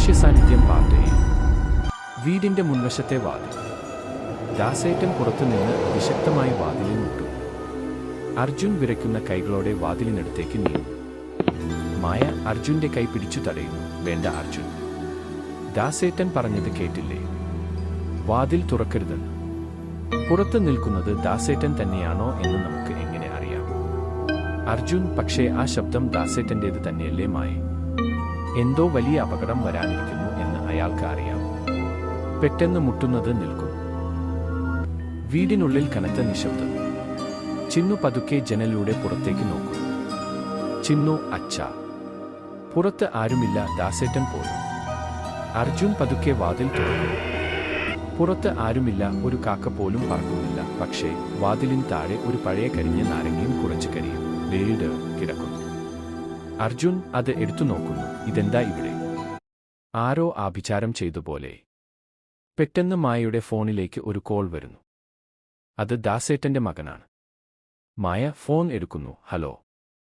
മനുഷ്യസാന്നിധ്യം part A. വീടിന്റെ മുൻവശത്തെ വാതിൽ. ദാസേട്ടൻ പുറത്തുനിന്ന് അതിശക്തമായി വാതിലിൽ മുട്ടും. അർജുൻ വിറയ്ക്കുന്ന കൈകളോടെ വാതിലിനടുത്തേക്ക് നീങ്ങും. മായ അർജുന്റെ കൈ പിടിച്ചു തടയുന്നു. വേണ്ട അർജുൻ, ദാസേട്ടൻ പറഞ്ഞത് കേട്ടില്ലേ? വാതിൽ തുറക്കരുതെന്ന്. പുറത്ത് നിൽക്കുന്നത് ദാസേട്ടൻ തന്നെയാണോ എന്ന് നമുക്ക് എങ്ങനെ അറിയാം? അർജുൻ, പക്ഷേ ആ ശബ്ദം ദാസേട്ടൻ്റേത് തന്നെയല്ലേ മായ? എന്തോ വലിയ അപകടം വരാനിരിക്കുന്നു എന്ന് അയാൾക്ക് അറിയാം. പെട്ടെന്ന് മുട്ടുന്നത് നിൽക്കും. വീടിനുള്ളിൽ കനത്ത നിശബ്ദം. ചിന്നു പതുക്കെ ജനലിലൂടെ പുറത്തേക്ക് നോക്കും. ചിന്നു, അച്ഛാ. പുറത്ത് ആരുമില്ല. ദാസേട്ടൻ പോയോ? അർജുൻ പതുക്കെ വാതിൽ തുറന്നു. പുറത്ത് ആരുമില്ല. ഒരു കാക്ക പോലും പറക്കുന്നില്ല. പക്ഷേ വാതിലിന് താഴെ ഒരു പഴയ കരിഞ്ഞ നാരങ്ങയും കുറച്ച് കരിയും വീട് കിടക്കുന്നു. അർജുൻ അത് എടുത്തു നോക്കുന്നു. ഇതെന്താ ഇവിടെ? ആരോ ആഭിചാരം ചെയ്തുപോലെ. പെട്ടെന്ന് മായയുടെ ഫോണിലേക്ക് ഒരു കോൾ വരുന്നു. അത് ദാസേട്ടന്റെ മകനാണ്. മായ ഫോൺ എടുക്കുന്നു. ഹലോ.